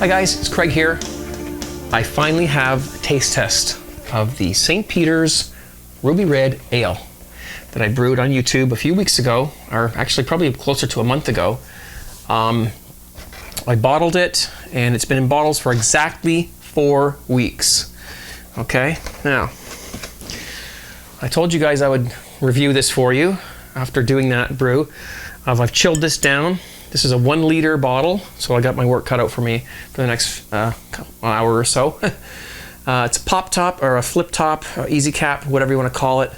Hi guys, it's Craig here. I finally have a taste test of the St. Peter's Ruby Red Ale that I brewed on YouTube a few weeks ago, or actually probably closer to a month ago. I bottled it, and it's been in bottles for exactly 4 weeks. Okay, now, I told you guys I would review this for you after doing that brew. I've chilled this down. This is a 1 liter bottle, so I got my work cut out for me for the next hour or so. It's a pop top or a flip top, easy cap, whatever you want to call it,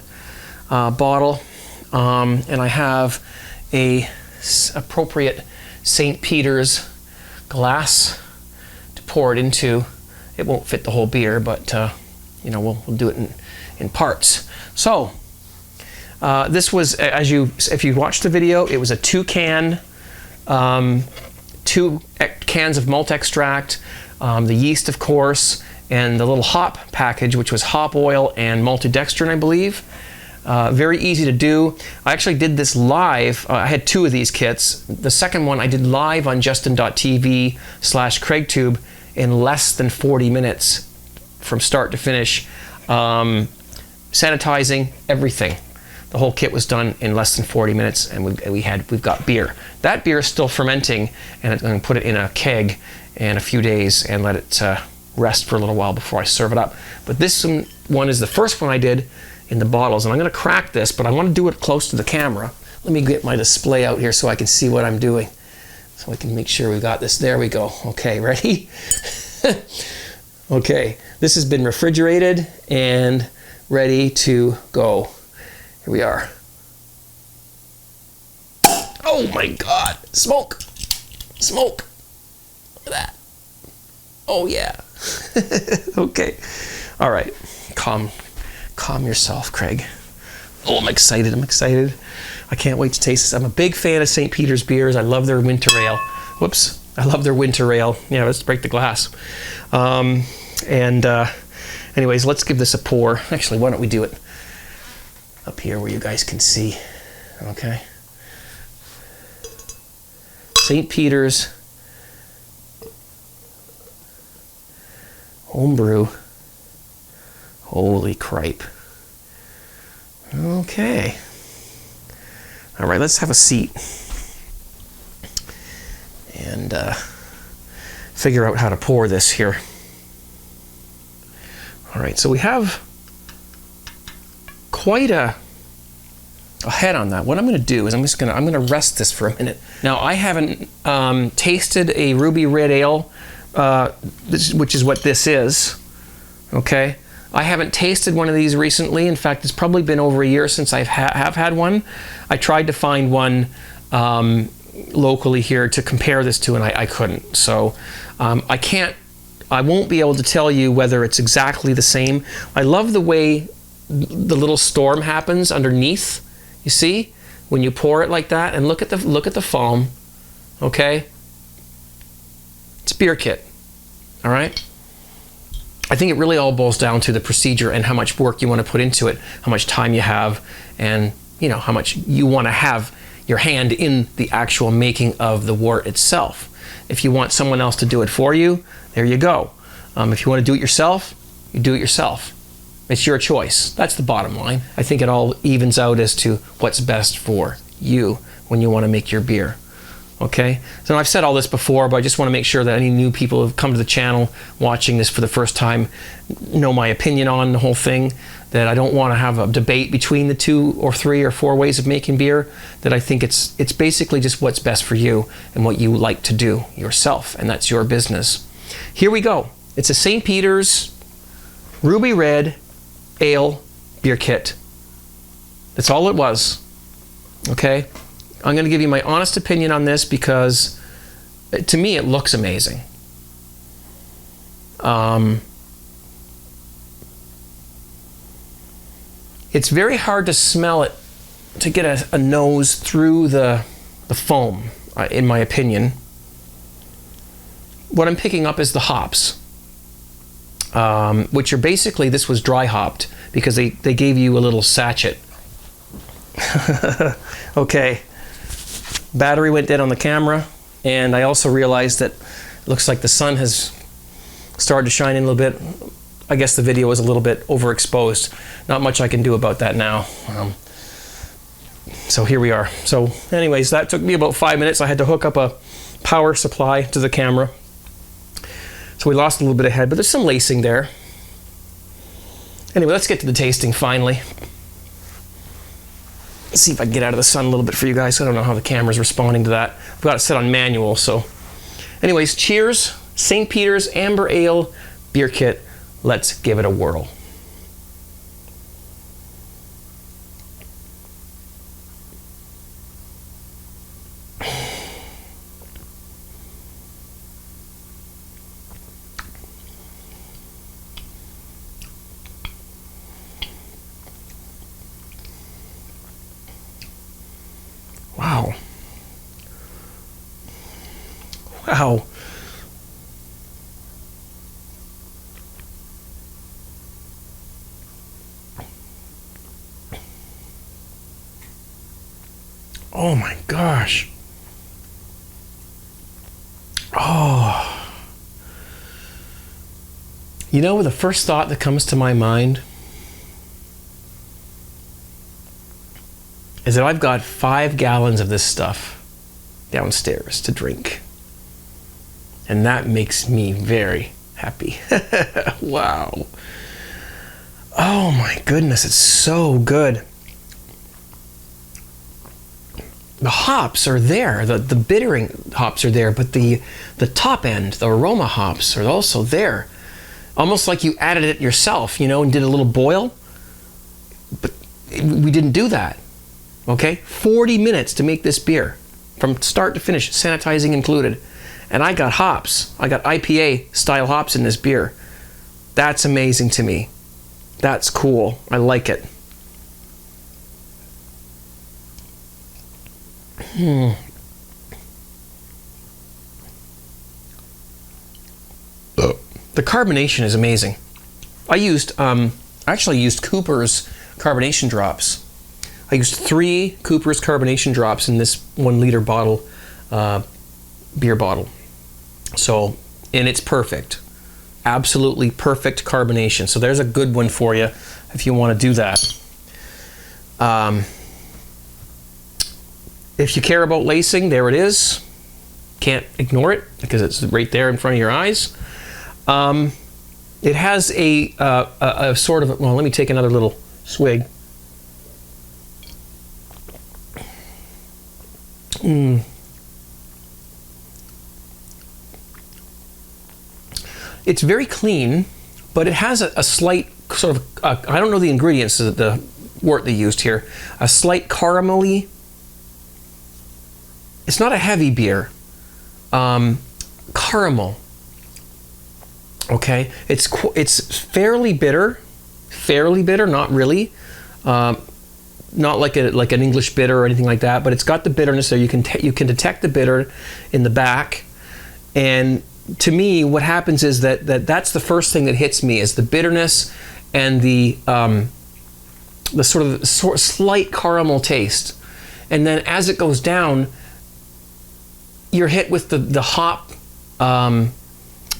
bottle. And I have a appropriate St. Peter's glass to pour it into. It won't fit the whole beer, but you know, we'll do it in parts. So this was, if you watched the video, it was a 2 cans of malt extract, the yeast, of course, and the little hop package, which was hop oil and maltodextrin, I believe. Very easy to do. I actually did this live. I had 2 of these kits. The second one I did live on justin.tv/CraigTube in less than 40 minutes from start to finish. Sanitizing, everything. The whole kit was done in less than 40 minutes, and we've got beer. That beer is still fermenting, and I'm going to put it in a keg in a few days and let it rest for a little while before I serve it up. But this one is the first one I did in the bottles, and I'm going to crack this, but I want to do it close to the camera. Let me get my display out here so I can see what I'm doing, so I can make sure we got this. There we go. Okay, ready? Okay, this has been refrigerated and ready to go. Here we are. Oh my God, smoke, smoke, look at that. Oh yeah. Okay, all right, calm yourself, Craig. Oh, I'm excited, I can't wait to taste this. I'm a big fan of St. Peter's beers. I love their winter ale. Whoops, I love their winter ale. Yeah, let's break the glass. Anyways, let's give this a pour. Actually, why don't we do it up here where you guys can see, okay? St. Peter's homebrew. Holy cripe. Okay. All right, let's have a seat and figure out how to pour this here. All right, so we have quite a head on that. What I'm going to do is I'm going to rest this for a minute. Now, I haven't tasted a Ruby Red Ale, which is what this is. Okay, I haven't tasted one of these recently. In fact, it's probably been over a year since I have had one. I tried to find one locally here to compare this to, and I couldn't. So I won't be able to tell you whether it's exactly the same. I love the way the little storm happens underneath. You see, when you pour it like that, and look at the foam. Okay, it's a beer kit. All right. I think it really all boils down to the procedure and how much work you want to put into it, how much time you have, and you know how much you want to have your hand in the actual making of the wort itself. If you want someone else to do it for you, there you go. If you want to do it yourself, you do it yourself. It's your choice. That's the bottom line. I think it all evens out as to what's best for you when you want to make your beer. Okay? So I've said all this before, but I just want to make sure that any new people who have come to the channel watching this for the first time know my opinion on the whole thing, that I don't want to have a debate between the 2 or 3 or 4 ways of making beer, that I think it's basically just what's best for you and what you like to do yourself, and that's your business. Here we go. It's a St. Peter's Ruby Red Ale beer kit. That's all it was. Okay? I'm going to give you my honest opinion on this because to me it looks amazing. It's very hard to smell it, to get a nose through the foam, in my opinion. What I'm picking up is the hops, which are basically, this was dry hopped because they gave you a little sachet. Okay, battery went dead on the camera, and I also realized that Looks like the sun has started to shine in a little bit. I guess the video was a little bit overexposed. Not much I can do about that now. So here we are. So anyways, that took me about 5 minutes. I had to hook up a power supply to the camera. So we lost a little bit of head, but there's some lacing there. Anyway, let's get to the tasting finally. Let's see if I can get out of the sun a little bit for you guys. I don't know how the camera's responding to that. I've got it set on manual, so. Anyways, cheers. St. Peter's Amber Ale Beer Kit. Let's give it a whirl. Wow. Wow. Oh my gosh. Oh. You know, the first thought that comes to my mind is that I've got 5 gallons of this stuff downstairs to drink. And that makes me very happy. Wow. Oh my goodness, it's so good. The hops are there, the bittering hops are there, but the top end, the aroma hops are also there. Almost like you added it yourself, you know, and did a little boil. But we didn't do that. Okay, 40 minutes to make this beer from start to finish, sanitizing included. And I got hops. I got IPA style hops in this beer. That's amazing to me. That's cool. I like it. The carbonation is amazing. I actually used Cooper's carbonation drops. I used 3 Cooper's carbonation drops in this 1 liter bottle, beer bottle. So, and it's perfect. Absolutely perfect carbonation. So there's a good one for you if you want to do that. If you care about lacing, there it is. Can't ignore it because it's right there in front of your eyes. It has a sort of, well, let me take another little swig. It's very clean, but it has a slight sort of, I don't know the ingredients, the wort they used here, a slight caramelly. It's not a heavy beer. Caramel. Okay, it's fairly bitter, not really. Not like an English bitter or anything like that, but it's got the bitterness there. You can detect the bitter in the back, and to me, what happens is that's the first thing that hits me is the bitterness and the sort of slight caramel taste, and then as it goes down, you're hit with the hop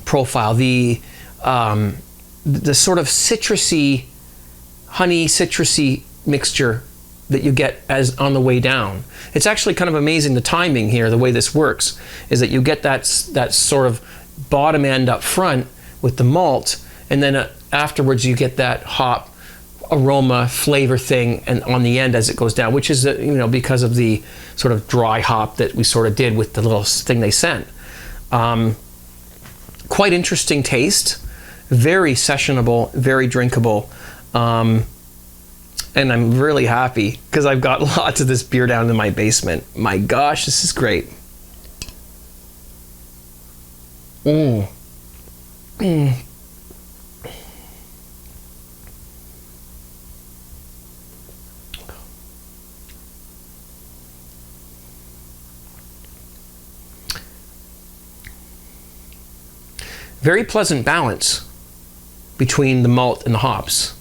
profile, the sort of citrusy, honey citrusy mixture that you get as on the way down. It's actually kind of amazing the timing here, the way this works, is that you get that sort of bottom end up front with the malt, and then afterwards you get that hop aroma flavor thing and on the end as it goes down, which is because of the sort of dry hop that we sort of did with the little thing they sent. Quite interesting taste, very sessionable, very drinkable. And I'm really happy because I've got lots of this beer down in my basement. My gosh, this is great. Very pleasant balance between the malt and the hops.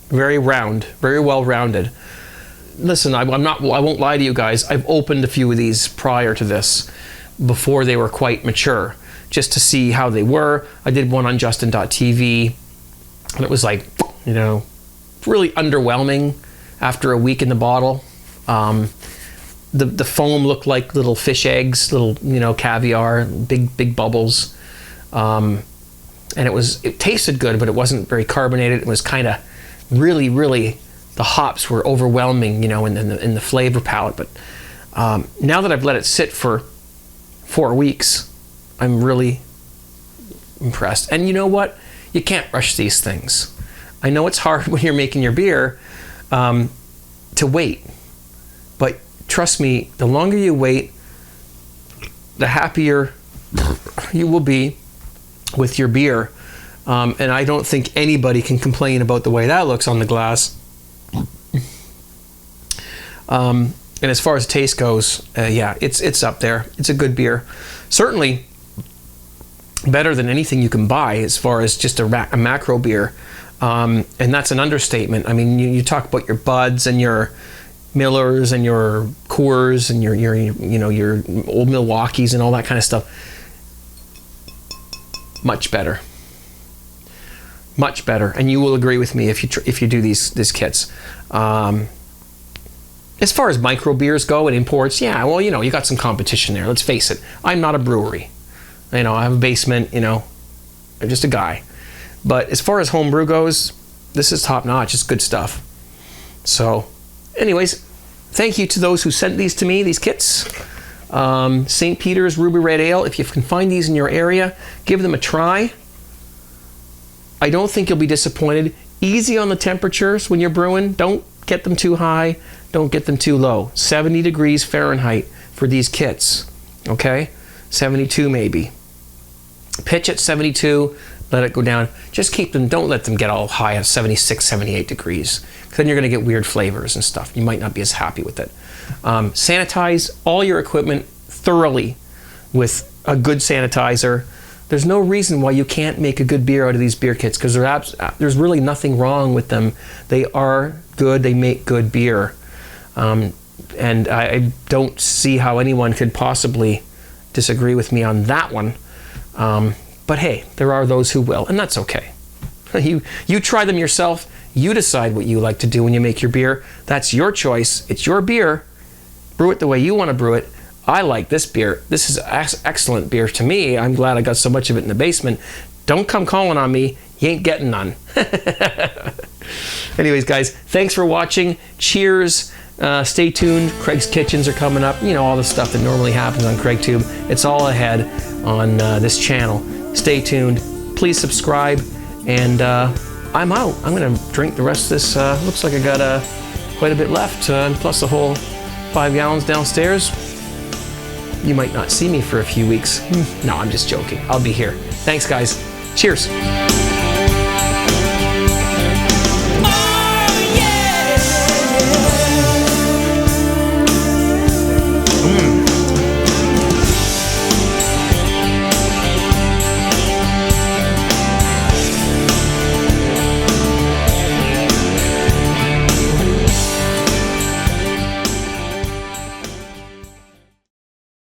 Very round, very well rounded. Listen, I won't lie to you guys. I've opened a few of these prior to this, before they were quite mature, just to see how they were. I did one on Justin.tv, and it was like, you know, really underwhelming after a week in the bottle. The foam looked like little fish eggs, little, you know, caviar, big bubbles. And it tasted good, but it wasn't very carbonated. It was kind of really, the hops were overwhelming, you know, in the flavor palette. But now that I've let it sit for 4 weeks, I'm really impressed. And you know what? You can't rush these things. I know it's hard when you're making your beer to wait, but trust me, the longer you wait, the happier you will be with your beer. And I don't think anybody can complain about the way that looks on the glass. And as far as taste goes, yeah, it's up there. It's a good beer. Certainly better than anything you can buy as far as just a macro beer. And that's an understatement. I mean, you talk about your Buds and your Millers and your Coors and your you know, your old Milwaukees and all that kind of stuff. Much better. Much better. And you will agree with me if you do these kits. As far as micro beers go and imports, yeah, well, you know, you got some competition there. Let's face it. I'm not a brewery. You know, I have a basement, you know. I'm just a guy. But as far as homebrew goes, this is top notch. It's good stuff. So, anyways, thank you to those who sent these to me, these kits. St. Peter's Ruby Red Ale. If you can find these in your area, give them a try. I don't think you'll be disappointed. Easy on the temperatures when you're brewing. Don't get them too high. Don't get them too low. 70 degrees Fahrenheit for these kits. Okay? 72 maybe. Pitch at 72. Let it go down. Just keep them, don't let them get all high at 76, 78 degrees. Then you're going to get weird flavors and stuff. You might not be as happy with it. Sanitize all your equipment thoroughly with a good sanitizer. There's no reason why you can't make a good beer out of these beer kits, because there's really nothing wrong with them. They are good. They make good beer. And I don't see how anyone could possibly disagree with me on that one. But hey, there are those who will, and that's okay. You try them yourself. You decide what you like to do when you make your beer. That's your choice. It's your beer. Brew it the way you want to brew it. I like this beer. This is excellent beer to me. I'm glad I got so much of it in the basement. Don't come calling on me. You ain't getting none. Anyways, guys, thanks for watching. Cheers. Stay tuned. Craig's Kitchens are coming up. You know, all the stuff that normally happens on CraigTube. It's all ahead on this channel. Stay tuned. Please subscribe. And I'm out. I'm going to drink the rest of this. Looks like I got quite a bit left, plus a whole 5 gallons downstairs. You might not see me for a few weeks. No, I'm just joking. I'll be here. Thanks, guys. Cheers.